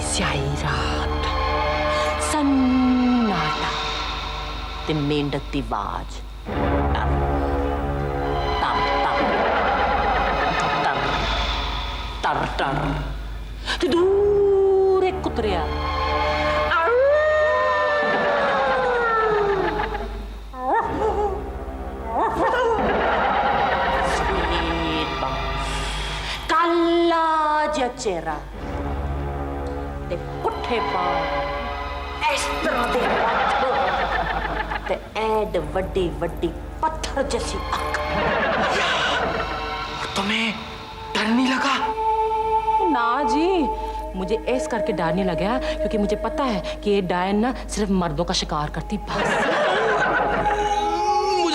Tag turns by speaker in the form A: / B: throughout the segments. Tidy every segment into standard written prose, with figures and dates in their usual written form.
A: स्याही रात, सन्नाटा ते मेंढक दी आवाज, टर टर टर टर टर ते दूर एक कुतरिया चेहरा ते पुट्ठे पांव इस तरह दे हत्थ ते ऐड वड्डी वड्डी पत्थर जैसी अख।
B: तुम्हें डर नहीं लगा?
A: ना जी, मुझे ऐस करके डर नहीं लगा क्योंकि मुझे पता है कि ये डायन ना सिर्फ मर्दों का शिकार करती बस।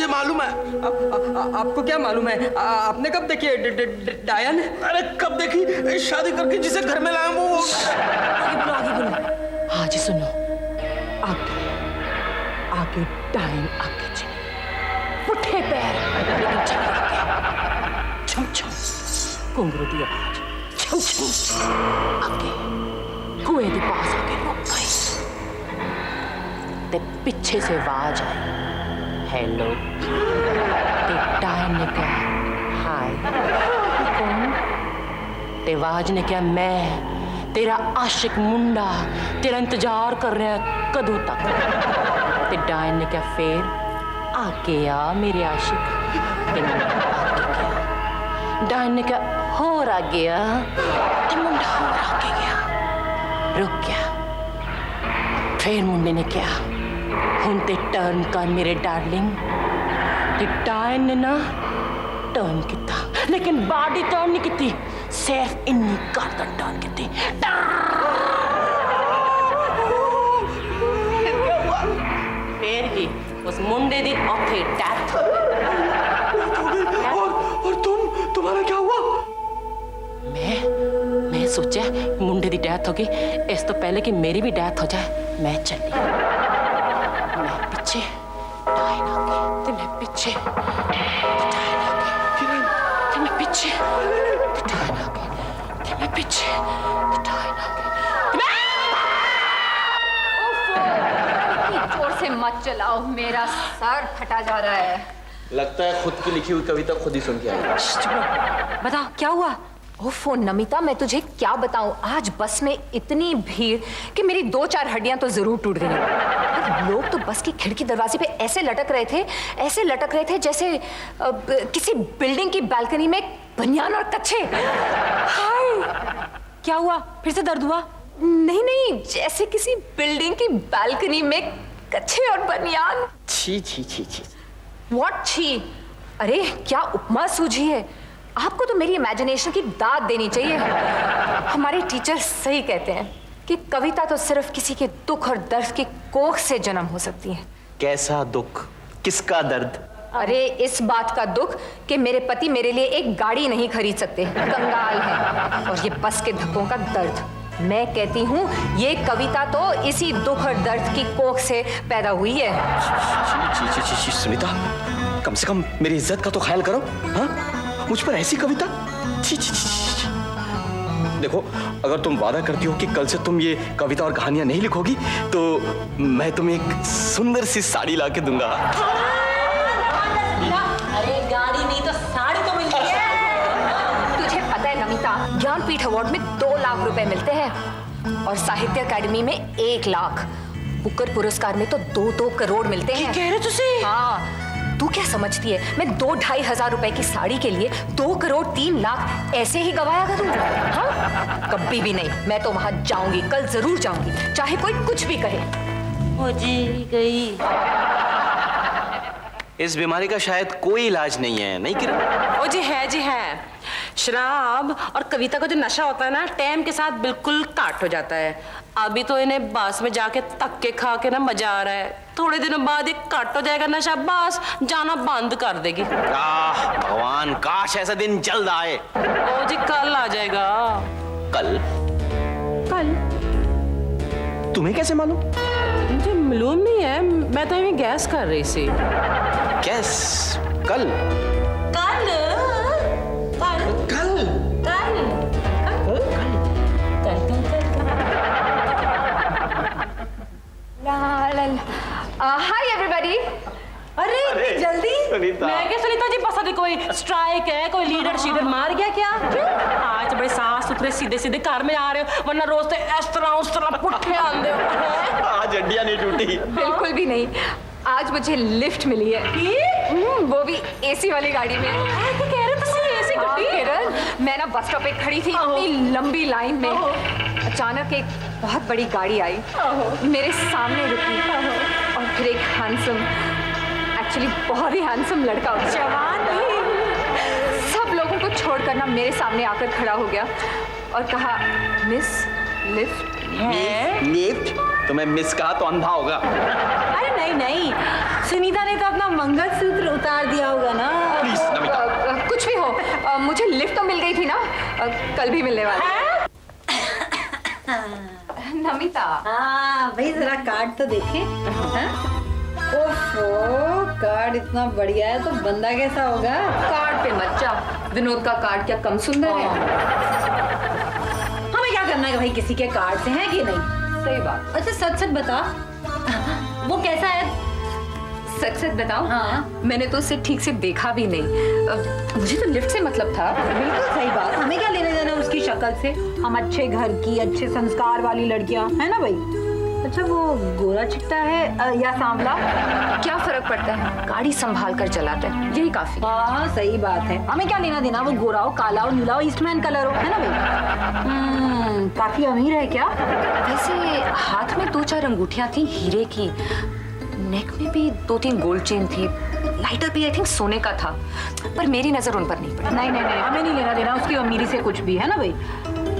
B: मालूम है।
C: आपको क्या मालूम है? आपने कब देखी डायन?
B: अरे कब देखी? शादी करके जिसे घर में लाए वो।
A: आगे बोलो। हाँ जी सुनो, आगे डायन आगे चली, पुट्ठे पैर लेकिन चली आगे, छम छम घुंघरू दी आवाज, छम छम आगे कुएं के पास आके रुक गई ते पीछे से आवाज आई, हेलो। ते डायन ने कहा हाय, कौन? ते आवाज ने कहा मैं तेरा आशिक मुंडा, तेरा इंतजार कर रहा है कदों तक। ते डायन ने कहा फिर आके आ मेरे आशिक। ते मुंडा आगे गया। डायन ने कहा होर आ गया। ते मुंडा होर आगे गया, रुक गया। फिर मुंडे ने कहा हुन ते टर्न कर मेरे डार्लिंग। ते डायन ने ना टर्न किया लेकिन बॉडी टर्न नहीं की, सिर्फ इन्नी गर्दन टर्न की। फिर ही उस मुंडे दी औखे डेथ हो गई।
B: और तुम्हारा क्या हुआ?
A: मैं सोचा मुंडे दी डेथ हो गई, इस तो पहले कि मेरी भी डेथ हो जाए मैं चली। मैं पीछे डायन आ गई, ते मैं पीछे डायन आ गई, ते मैं पीछे डायन आ गई, ते मैं पीछे डायन आ गई।
D: इतनी जोर से मत चलाओ, मेरा सर फटा जा रहा है।
B: लगता है खुद की लिखी हुई कविता खुद ही सुन के आई।
A: बता क्या हुआ?
D: ओफो नमिता, मैं तुझे क्या बताऊं, आज बस में इतनी भीड़ कि मेरी 2-4 हड्डियां तो जरूर टूट गई। लोग तो बस की खिड़की दरवाजे पे ऐसे लटक रहे थे जैसे किसी बिल्डिंग की बालकनी में बनियान और कच्छे। हाय,
A: क्या हुआ? फिर से दर्द हुआ?
D: नहीं, जैसे किसी बिल्डिंग की बालकनी में कच्छे और बनियान।
B: छी छी छी छी।
D: व्हाट छी? अरे क्या उपमा सूझी है आपको, तो मेरी इमेजिनेशन की दाद देनी चाहिए। हमारे टीचर सही कहते हैं कि कविता तो सिर्फ किसी के दुख और दर्द की कोख से जन्म हो सकती है।
B: कैसा दुख? किसका दर्द?
D: अरे इस बात का दुख कि मेरे पति मेरे लिए एक गाड़ी नहीं खरीद सकते, कंगाल हैं, और ये बस के धक्कों का दर्द। मैं कहती हूँ ये कविता तो इसी दुख और दर्द की कोख से पैदा हुई है।
B: छी सुनीता, कम से कम मेरी इज्जत का तो ख्याल करो। हाँ, मुझ पर ऐसी कविता? छी छी छी। देखो, अगर तुम वादा करती हो कि कल से तुम ये कविता और कहानियां नहीं लिखोगी तो मैं तुम्हें एक सुंदर सी साड़ी ला के दूंगा।
A: अरे गाड़ी नहीं तो साड़ी तो मिलती है।
D: तुझे पता है नमिता, ज्ञानपीठ अवार्ड में 2 लाख रुपए मिलते हैं और साहित्य अकादमी में 1 लाख, बुकर पुरस्कार में तो 2-2 करोड़ मिलते हैं।
A: कह रहे तुझे?
D: हाँ, तू क्या समझती है मैं 2-2.5 हजार रुपए की साड़ी के लिए 2 करोड़ 3 लाख ऐसे ही गवाया करूं? हाँ, कभी भी नहीं। मैं तो वहां जाऊंगी, कल जरूर जाऊंगी, चाहे कोई कुछ भी कहे।
A: हो जी गई।
B: इस बीमारी का शायद कोई इलाज नहीं है, नहीं किरण?
A: ओ जी है। शराब और कविता का जो नशा होता है ना, टाइम के साथ बिल्कुल काट हो जाता है। अभी तो इन्हें बस में जाके तक्के खा के ना मजा आ रहा है, थोड़े दिनों बाद ये काट हो जाएगा नशा, बस जाना बंद कर देगी।
B: भगवान, काश ऐसा दिन जल्द आए।
A: ओ जी कल आ जाएगा।
B: कल? तुम्हें कैसे मालूम?
A: मुझे मालूम नहीं है, मैं तो इन्हें गैस कर रही थी।
B: गैस? कल? सुनीता।
A: मैं क्या सुनीता जी, बस अभी कोई स्ट्राइक है, कोई लीडर शीडर मार गया क्या? आज बड़े साफ सुथरे सीधे सीधे घर में आ रहे हो, वरना रोज तो इस तरह उस तरह पुट्ठे आंदे हो।
B: आज हड्डियां नहीं टूटी।
D: बिल्कुल भी नहीं, आज मुझे लिफ्ट मिली है। वो भी एसी वाली गाड़ी में।
A: कह रहे एसी
D: हाँ, किरण, मैं ना बस स्टॉप पे खड़ी थी इतनी लंबी लाइन में, अचानक एक बहुत बड़ी गाड़ी आई, मेरे सामने रुकी और फिर एक हैंडसम, एक्चुअली बहुत ही हैंडसम लड़का, जवान सब लोगों को छोड़कर ना मेरे सामने आकर खड़ा हो गया और कहा, मिस लिफ्ट।
B: लिफ्ट? तुम्हें मिस कहा तो अंधा होगा।
E: अरे नहीं नहीं, सुनीता ने तो अपना मंगलसूत्र उतार दिया होगा ना।
B: प्लीज नमिता।
D: कुछ भी हो, मुझे लिफ्ट तो मिल गई थी ना, कल भी मिलने वाली है। नमिता।
E: हाँ भाई, जरा कार्ड तो देखे। ओफो, कार्ड इतना बढ़िया है तो बंदा कैसा होगा?
D: कार्ड पे मत जा, विनोद का कार्ड क्या कम सुंदर है?
E: हमें क्या करना है भाई किसी के कार्ड से, है कि नहीं?
D: सही बात।
E: अच्छा सच सच बता, वो कैसा है?
D: सच सच बताओ।
E: हाँ।
D: मैंने तो उसे ठीक से देखा भी नहीं, मुझे तो लिफ्ट से मतलब था।
E: बिल्कुल सही बात, हमें क्या लेने देना उसकी शक्ल से? हम अच्छे घर की, अच्छे संस्कार वाली लड़कियां, है ना भाई? अच्छा वो गोरा चिट्टा है या सांवला?
D: क्या फर्क पड़ता है, गाड़ी संभाल कर चलाते हैं, यही काफी।
E: हाँ सही बात है, हमें क्या लेना देना वो गोरा हो, काला हो, नीला हो, ईस्टमैन कलर हो, है ना भाई? काफी अमीर है क्या?
D: वैसे हाथ में 2-4 अंगूठियां थी हीरे की, नेक में भी 2-3 गोल्ड चेन थी, लाइटर भी आई थिंक सोने का था, पर मेरी नजर उन पर नहीं पड़ी।
E: नहीं नहीं नहीं, हमें नहीं लेना देना उसकी अमीरी से कुछ भी, है ना भाई?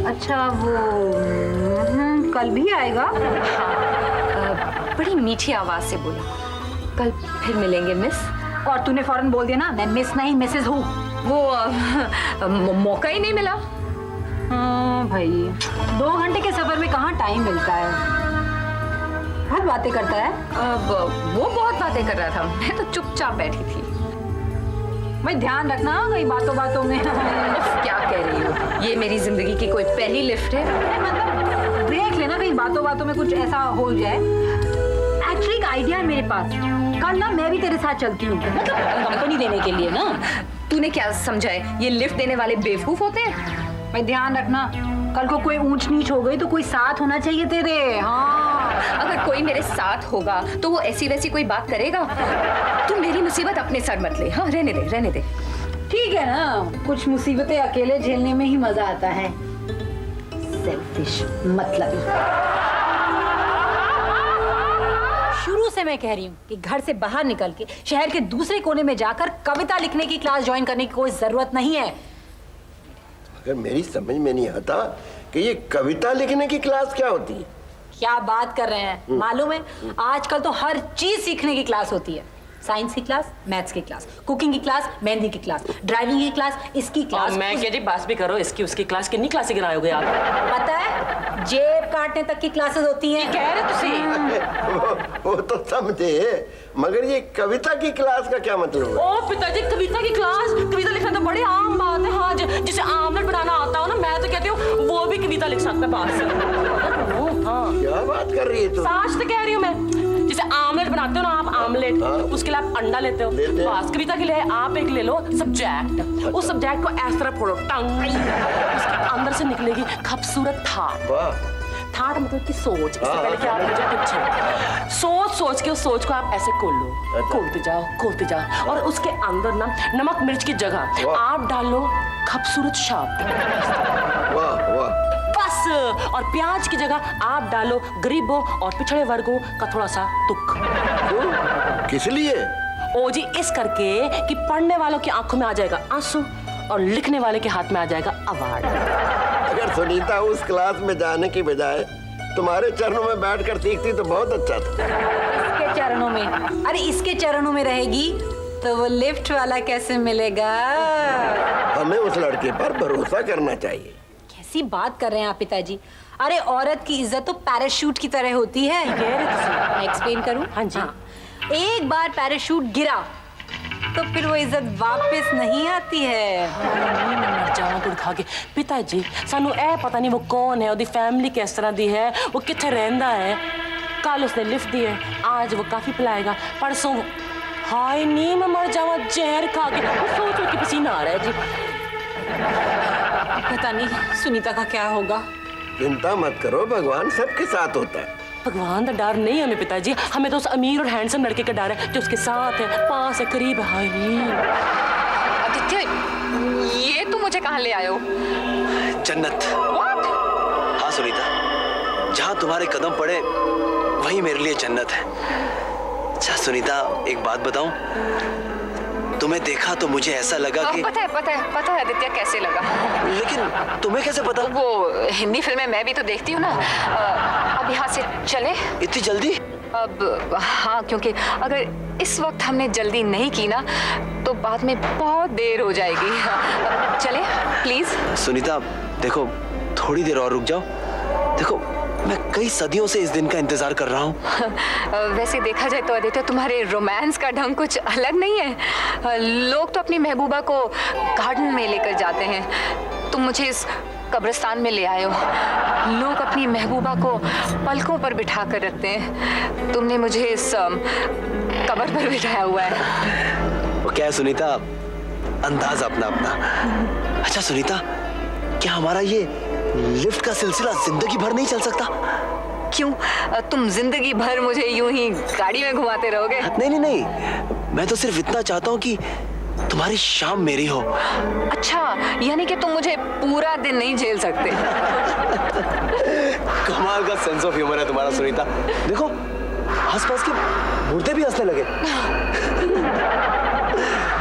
E: अच्छा वो कल भी आएगा?
D: हाँ, बड़ी मीठी आवाज से बोला, कल फिर मिलेंगे मिस।
E: और तूने फौरन बोल दिया ना, मैं मिस नहीं मिसेज हूँ।
D: वो मौका ही नहीं मिला।
E: हाँ भाई, 2 घंटे के सफर में कहाँ टाइम मिलता है? बहुत बातें करता है।
D: अब वो बहुत बातें कर रहा था, मैं तो चुपचाप बैठी थी।
E: भाई ध्यान रखना कई बातों बातों में।
D: क्या कह रही हो, ये मेरी जिंदगी की कोई पहली लिफ्ट है?
E: मतलब देख लेना कहीं बातों बातों में कुछ ऐसा हो जाए। एक्चुअली एक आइडिया है मेरे पास, कल ना मैं भी तेरे साथ चलती हूँ, मतलब कंपनी देने के लिए ना।
D: तूने क्या समझा है, ये लिफ्ट देने वाले बेवकूफ होते हैं?
E: भाई ध्यान रखना, कल को कोई ऊंच नीच हो गई तो कोई साथ होना चाहिए तेरे। हाँ,
D: अगर कोई मेरे साथ होगा तो वो ऐसी वैसी कोई बात करेगा? तू मेरी मुसीबत अपने सर मत ले। हाँ, रहने दे रहने दे।
E: ठीक है ना, कुछ मुसीबतें अकेले झेलने में ही मजा आता है। सेल्फिश मतलब। शुरू से मैं कह रही हूँ कि घर से बाहर निकल के शहर के दूसरे कोने में जाकर कविता लिखने की क्लास ज्वाइन करने की कोई जरूरत नहीं है।
F: अगर मेरी समझ में नहीं आता कि ये कविता लिखने की क्लास क्या होती है।
E: क्या बात कर रहे हैं, मालूम है आजकल तो हर चीज सीखने की क्लास होती है। साइंस की क्लास, मैथ्स की क्लास, कुकिंग की क्लास, मेहंदी की क्लास, ड्राइविंग की क्लास, इसकी क्लास।
A: मैं क्या जी बात भी करो, इसकी उसकी क्लास, कितनी क्लासें गिराओगे आप?
E: पता है जेब काटने तक की क्लासेस होती हैं।
A: कह रहे तुसी?
F: वो तो समझे, मगर ये कविता की क्लास का क्या मतलब है?
A: ओ पिताजी, कविता की क्लास, कविता लिखना तो बड़ी आम बात है। हाँ, जिसे आमलेट बनाना आता हो ना, मैं तो कहती हूँ वो भी कविता लिख सकता है बात से। हाँ,
F: क्या बात कर रही है तू?
A: सच तो कह रही हूँ मैं। जैसे आमलेट बनाते हो ना आप, आमलेट,
F: हाँ।
A: उसके लिए आप अंडा लेते हो, बस कविता के लिए आप एक ले लो सब्जेक्ट, उस सब्जेक्ट को इस तरह फोड़ो, टंग, उसके अंदर से निकलेगी खूबसूरत थाट।
F: वाह,
A: थाट मतलब की सोच। इससे पहले कि आप मुझे पीछे सोच के उस सोच को आप ऐसे खोल लो, खोलते जाओ और उसके अंदर ना नमक मिर्च की जगह आप डालो खूबसूरत शब्द,
F: वाह वाह,
A: बस। और प्याज की जगह आप डालो गरीबों और पिछड़े वर्गों का थोड़ा सा दुख।
F: क्यों? किस लिए?
A: ओ जी, इस करके कि पढ़ने वालों की आंखों में आ जाएगा आंसू और लिखने वाले के हाथ में आ जाएगा अवार्ड।
F: अगर सुनीता उस क्लास में जाने की बजाय तुम्हारे चरणों में बैठकर सीखती तो बहुत अच्छा था।
E: इसके चरणों में? अरे इसके चरणों में रहेगी तो वो लिफ्ट वाला कैसे मिलेगा?
F: हमें उस लड़के पर भरोसा करना चाहिए।
E: कैसी बात कर रहे हैं आप पिताजी? अरे औरत की इज्जत तो पैराशूट की तरह होती है। मैं एक्सप्लेन करूं?
A: हाँ जी।
E: एक बार पैराशूट गिरा तो फिर वो इज्जत वापस नहीं आती है।
A: मर जावां तो खा के। पिताजी, सानू ए पता नहीं वो कौन है, ओदी फैमिली किस तरह दी है, वो किथे रहंदा है। कल उसने लिफ्ट दी है, आज वो काफी पिलाएगा, परसों हाय नी मैं मर जावा जहर खा के। सोच के पसीना आ रहा है जी।
E: पता नहीं सुनीता का क्या होगा।
F: चिंता मत करो, भगवान सबके साथ होता है।
A: भगवान का डर नहीं हमें पिताजी, हमें तो उस अमीर और हैंडसम लड़के का डर है जो उसके साथ है, पास है, करीब है। हाय नी
D: आदित्य, ये तुम मुझे कहाँ ले आए हो?
B: जन्नत। हाँ सुनीता, जहाँ तुम्हारे कदम पड़े वही मेरे लिए जन्नत है। अच्छा सुनीता, एक बात बताऊं, तुम्हें देखा तो मुझे ऐसा लगा कि
D: पता है आदित्य कैसे लगा।
B: लेकिन तुम्हें कैसे पता?
D: वो हिंदी फिल्में मैं भी तो देखती हूँ ना। अब यहाँ से चले?
B: इतनी जल्दी?
D: अब हाँ, क्योंकि अगर इस वक्त हमने जल्दी नहीं की ना तो बाद में बहुत देर हो जाएगी। चले प्लीज।
B: सुनीता देखो, थोड़ी देर और रुक जाओ। देखो मैं कई सदियों से इस दिन का इंतजार कर रहा हूँ।
D: वैसे देखा जाए तो आदित्य, तुम्हारे रोमांस का ढंग कुछ अलग नहीं है। लोग तो अपनी महबूबा को गार्डन में लेकर जाते हैं, तुम मुझे इस कब्रिस्तान में ले आए हो। लोग अपनी महबूबा को पलकों पर बिठा कर रखते हैं, तुमने मुझे इस कब्र पर बिठाया हुआ है।
B: वो क्या है सुनीता, अंदाज अपना अपना। अच्छा सुनीता, क्या हमारा ये लिफ्ट का सिलसिला जिंदगी भर नहीं चल सकता?
D: क्यों, तुम जिंदगी भर मुझे यूं ही गाड़ी में घुमाते रहोगे?
B: नहीं, मैं तो सिर्फ इतना चाहता हूँ कि तुम्हारी शाम मेरी हो।
D: अच्छा, यानी कि तुम मुझे पूरा दिन नहीं झेल सकते।
B: कमाल का सेंस ऑफ ह्यूमर है तुम्हारा सुनीता। देखो आसपास के मुर्दे भी हंसने लगे।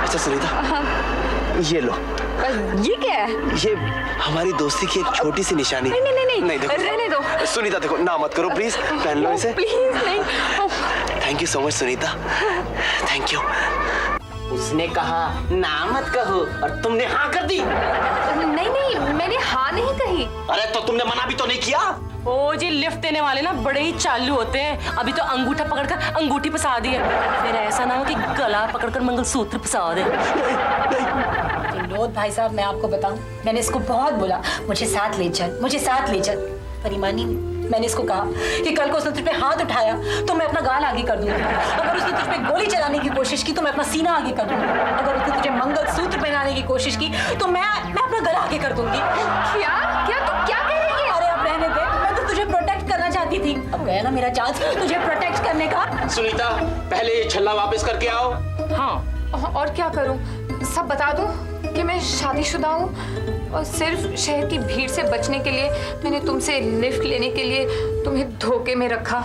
B: अच्छा सुनीता, ये लो।
D: ये क्या है?
B: ये हमारी दोस्ती की एक छोटी सी निशानी।
D: नहीं,
B: देखो
D: रहने दो।
B: सुनीता, देखो ना मत करो प्लीज, पहन लो इसे।
D: प्लीज नहीं।
B: Thank you so much Sunita, thank you.
C: उसने कहा ना मत कहो और तुमने हाँ कर दी।
D: नहीं, मैंने हाँ नहीं कही।
B: अरे तो तुमने मना भी तो नहीं किया।
A: ओ जी, लिफ्ट देने वाले ना बड़े ही चालू होते हैं। अभी तो अंगूठा पकड़कर अंगूठी फंसा दी है, फिर ऐसा ना हो कि गला पकड़कर मंगलसूत्र फंसा दे।
E: विनोद भाई साहब, मैं आपको बताऊं, मैंने इसको बहुत बोला मुझे साथ ले चल, पर ये मानी नहीं। मैंने इसको कहा कि कल को उसने तुझ पे हाथ उठाया तो मैं अपना गाल आगे कर दूंगी, अगर उसने तुझ पे गोली चलाने की कोशिश की तो मैं अपना सीना आगे कर दूंगी, अगर उसने तुझे मंगलसूत्र पहनाने की कोशिश की तो मैं अपना गला आगे कर दूंगी।
D: क्या तू क्या कह रही है?
E: अरे अब रहने दे, मैं तो तुझे प्रोटेक्ट करना चाहती थी, अब गया ना मेरा चांस तुझे प्रोटेक्ट करने का।
G: सुनीता, पहले ये छल्ला वापस करके आओ।
A: हाँ,
D: और क्या करूं? सब बता दूं कि मैं शादीशुदा हूँ और सिर्फ शहर की भीड़ से बचने के लिए मैंने तुमसे लिफ्ट लेने के लिए तुम्हें धोखे में रखा।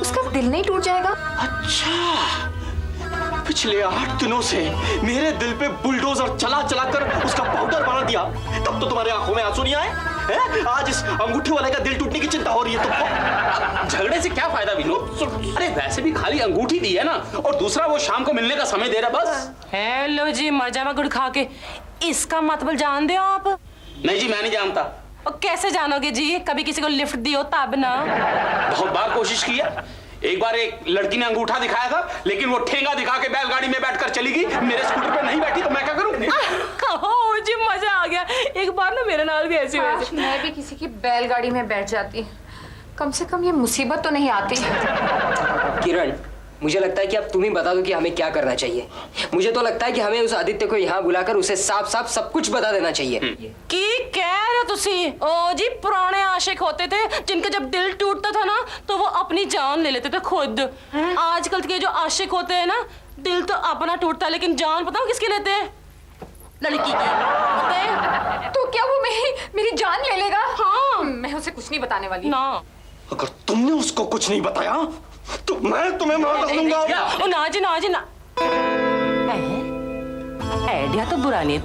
D: उसका दिल नहीं टूट जाएगा?
G: अच्छा, पिछले 8 दिनों से मेरे दिल पे बुलडोजर चला कर उसका पाउडर बना दिया, तब तो तुम्हारे आंखों में आंसू नहीं आए हैं? आज इस अंगूठी वाले का दिल टूटने की चिंता हो रही है तुमको। झगड़े से क्या फायदा विनोद? अरे वैसे भी खाली अंगूठी दी है ना, और दूसरा वो शाम को मिलने का समय दे रहा, बस।
A: हेलो जी, मर जावा गुड़ खा के। इसका मतलब जान दे आप?
G: नहीं जी, मैं नहीं जानता।
A: और कैसे जानोगे जी? कभी किसी को लिफ्ट दी हो तब ना।
G: बहुत बार कोशिश की है। एक बार एक लड़की ने अंगूठा दिखाया था, लेकिन वो ठेंगा दिखा के बैलगाड़ी में बैठकर चली गई, मेरे स्कूटर पे नहीं बैठी, तो मैं क्या करूं?
A: ओ जी, मजा आ गया। एक बार ना मेरे नाल भी ऐसी हुई थी।
D: मैं भी किसी की बैलगाड़ी में बैठ जाती, कम से कम ये मुसीबत तो नहीं आती।
C: किरण, मुझे लगता है कि अब तुम ही बता दो कि हमें क्या करना चाहिए। मुझे तो लगता है कि हमें उस आदित्य को यहाँ बुलाकर उसे साफ साफ सब कुछ बता देना चाहिए।
A: की कह रहे हो तुसी? ओ जी, पुराने आशिक होते थे जिनका जब दिल टूटता था ना तो वो अपनी जान ले लेते थे खुद। आजकल के जो आशिक होते हैं ना, दिल तो अपना टूटता है लेकिन जान पता हो किसकी लेते हैं? लड़की की। पता है?
D: तो क्या वो मेरी जान ले लेगा?
A: हाँ।
D: मैं उसे कुछ नहीं बताने वाली
A: ना।
B: अगर तुमने उसको कुछ नहीं बताया तो मैं तुम्हें मार डालूंगा।
A: ओ ना जी, ना जी, ना। आइडिया तो बुरा नहीं है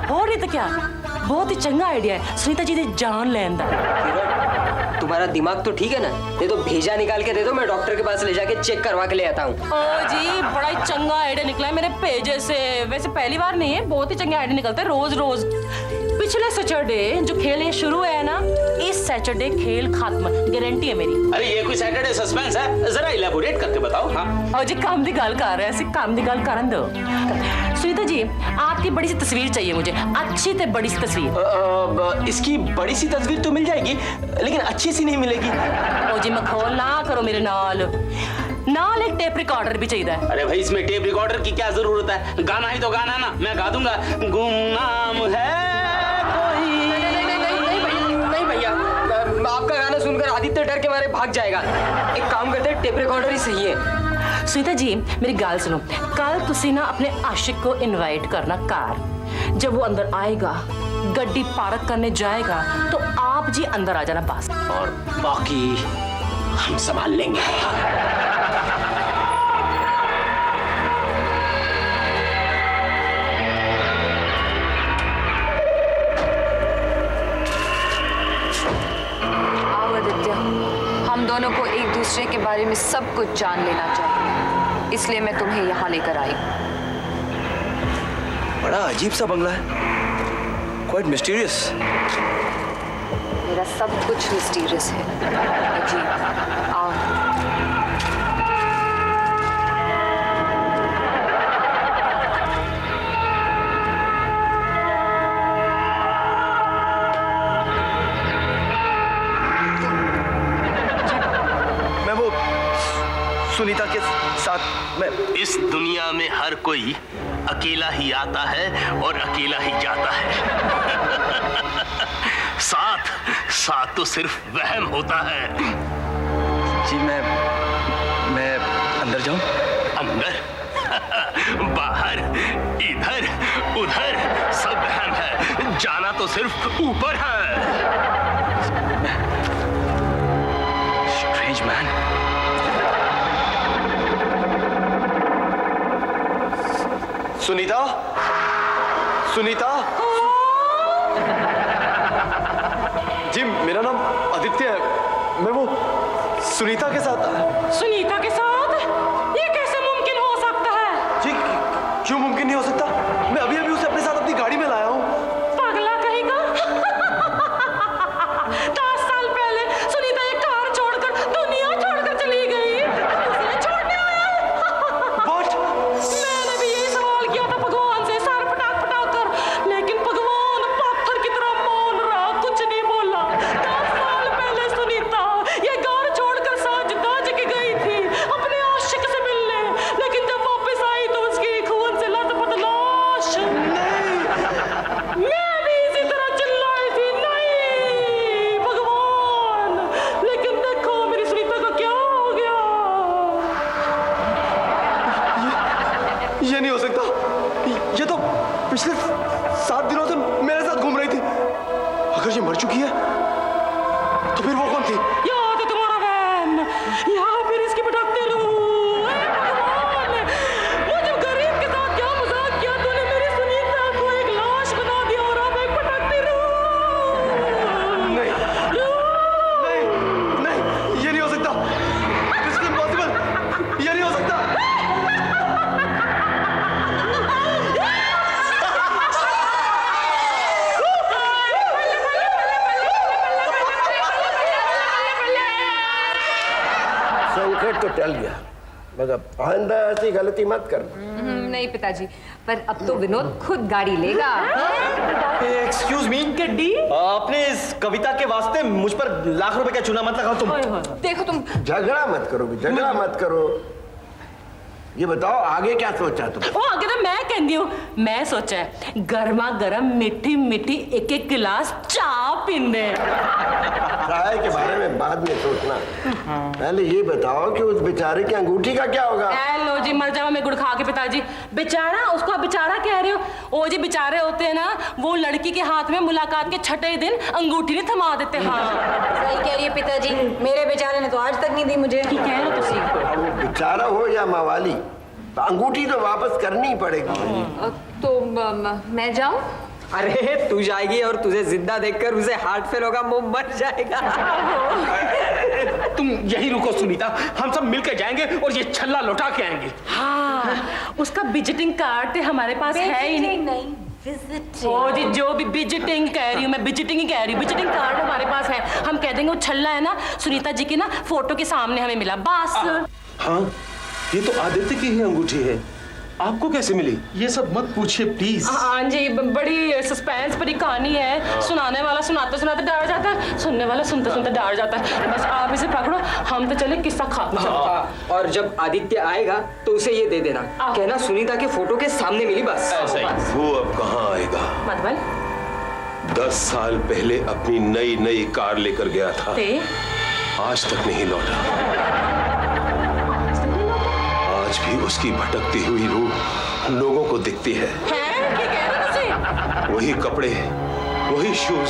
A: हो रही तो क्या, बहुत ही चंगा आइडिया है सुनीता जी, जान लेन दा।
C: किरण, तुम्हारा दिमाग तो ठीक है ना? दे दो, भेजा निकाल के दे दो, मैं डॉक्टर के पास ले जाके चेक करवा के ले आता हूँ।
A: ओ जी, बड़ा ही चंगा आइडिया निकला है मेरे पेजे से। वैसे पहली बार नहीं है, बहुत ही चंगे आइडिया निकलते हैं रोज रोज। पिछले सैटरडे जो खेल ये शुरू है ना, इस सैटरडे खेल खत्म, गारंटी है मेरी।
G: अरे ये कोई सैटरडे सस्पेंस है? जरा इलेबोरेट करके बताओ। हाँ
A: और जी, काम दी गल कर रहे हैं, काम दी गल करन दो। सुनीता जी, आपकी बड़ी सी तस्वीर चाहिए मुझे, अच्छी ते बड़ी सी तस्वीर।
B: इसकी बड़ी सी तस्वीर तो मिल जाएगी, लेकिन अच्छी सी नहीं मिलेगी।
A: ओ जी, मखौल ना करो मेरे नाल। नाल एक टेप रिकॉर्डर भी चाहिए।
H: अरे भाई इसमें टेप रिकॉर्डर की क्या जरूरत है, गाना ही तो गाना ना, मैं गा दूंगा। गुमनाम है कोई।
C: नहीं भैया, आपका गाना सुनकर आदित्य डर के मारे भाग जाएगा। एक काम करते हैं, टेप रिकॉर्डर ही सही है।
A: सुनीता जी मेरी गाल सुनो, कल तुसी ना अपने आशिक को इनवाइट करना कार। जब वो अंदर आएगा, गड्डी पार्क करने जाएगा, तो आप जी अंदर आ जाना बस।
H: और बाकी हम संभाल लेंगे।
D: आओ आदित्य, हम दोनों को एक दूसरे के बारे में सब कुछ जान लेना चाहिए, इसलिए मैं तुम्हें यहाँ लेकर आई।
B: बड़ा अजीब सा बंगला है, क्वाइट मिस्टीरियस।
D: मेरा सब कुछ मिस्टीरियस है, अजीब। आओ।
B: मैं वो सुनीता के साथ मैं
H: इस दुनिया में हर कोई अकेला ही आता है और अकेला ही जाता है। साथ साथ तो सिर्फ वहम होता है।
B: जी मैं अंदर जाऊं?
H: अंदर बाहर, इधर उधर सब वहम है, जाना तो सिर्फ ऊपर है।
B: Strange man. सुनीता, सुनीता। जी मेरा नाम आदित्य है, मैं वो सुनीता के साथ।
A: सुनीता के साथ? ये कैसे मुमकिन हो सकता है?
B: जी क्यों मुमकिन नहीं हो सकता? मैं अभी अभी उसे अपने साथ अपनी गाड़ी में लाया हूँ।
A: पागला कहेगा। 10 साल पहले सुनीता ये कार छोड़कर दुनिया छोड़कर चली गई, उसे छोड़ने आया।
B: What?
A: मैंने भी यही सवाल किया था भगवान से, सर पटाख कर, लेकिन भगवान पत्थर की तरह मौन रहा, कुछ नहीं बोला। 10 साल पहले सुनीता ये घर छोड़कर साज दाज के गई थी अपने आशिक से मिलने, लेकिन जब वापस आई तो उसकी खून से लथपथ लाश। मैं भी इसी तरह चिल्लाई थी, नहीं भगवान, लेकिन देखो मेरी सुनीता को क्या हो गया।
B: ये नहीं हो सकता, ये तो पिछले 7 दिनों से मेरे साथ घूम रही थी। अगर ये मर चुकी है तो फिर वो कौन थी?
A: याद है तुम्हारा वैन, या फिर इसकी भटकते रूह। हे भगवान, वो जब गरीब के साथ क्या मजाक किया तूने, मेरी सुनीता को एक लाश बना दिया और अब एक भटकती रूह।
B: नहीं नहीं नहीं, ये नहीं हो सकता, दिस इज इम्पॉसिबल, ये नहीं हो सकता।
F: संकट तो टल गया, मगर आइंदा ऐसी गलती मत करना।
D: नहीं पिताजी, पर अब तो विनोद खुद गाड़ी लेगा।
G: एक्सक्यूज मी, गड्डी आपने इस कविता के वास्ते मुझ पर लाख रुपए का चूना मत लगाओ तुम।
D: देखो तुम।
F: झगड़ा मत करो, झगड़ा मत करो। ये बताओ आगे क्या सोचा तुम?
A: वो आगे तो मैं कहती हूँ, मैं सोचा है गर्मा गर्म मीठी मीठी एक एक गिलास चाय पींदे।
F: चाय के बारे में बाद में सोचना, पहले ये बताओ कि उस बेचारे की अंगूठी का क्या होगा?
A: लो जी, मर जाओ मैं गुड़ खा के पिताजी। बेचारा, उसको आप बेचारा कह रहे हो? ओ जी बेचारे होते हैं ना, वो लड़की के हाथ में मुलाकात के छठे दिन अंगूठी नहीं थमा देते। हाँ
E: सही कह रही है पिताजी, मेरे बेचारे ने तो आज तक नहीं दी मुझे।
A: ठीक कह रहे हो तुसी।
F: अब वो बेचारा हो या मवाली, तो अंगूठी तो वापस करनी ही पड़ेगी।
D: तो मैं जाऊं?
C: अरे तू जाएगी और तुझे जिंदा देखकर उसे हार्ट फेल होगा, वो मर जाएगा।
H: तुम यही रुको सुनीता, हम सब मिलकर जाएंगे और ये छल्ला लौटा के आएंगे।
A: हाँ, उसका विजिटिंग कार्ड हमारे पास है ही नहीं। ओ जी, जो भी विजिटिंग कह रही हूँ मैं, विजिटिंग ही कह रही हूँ, विजिटिंग कार्ड हमारे पास है। हम कह देंगे वो छल्ला है ना, सुनीता जी की ना फोटो के सामने हमें मिला, बस।
I: हाँ, ये तो आदित्य की ही अंगूठी है। आपको कैसे मिली?
G: ये सब मत पूछिए प्लीज।
A: हाँ जी, बड़ी सस्पेंस भरी कहानी है। सुनाने वाला सुनाते सुनाते डर जाता है, सुनने वाला सुनते सुनते डर जाता है। बस आप इसे पकड़ो, हम तो चले किस्सा खत्म।
C: और जब आदित्य आएगा तो उसे ये दे देना, कहना सुनीता के फोटो के सामने मिली बस।
G: ऐसा ही।
I: वो अब कहाँ आएगा?
A: मतलब
I: 10 साल पहले अपनी नई नई कार लेकर गया था, आज तक नहीं लौटा। आज भी उसकी भटकती हुई रूह लोगों को दिखती है। वही कपड़े, वही शूज,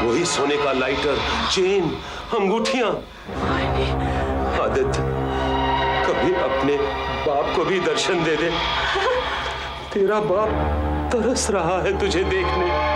I: वही सोने का लाइटर, चेन, अंगूठियां। आदित्य, कभी अपने बाप को भी दर्शन दे दे। तेरा बाप तरस रहा है तुझे देखने।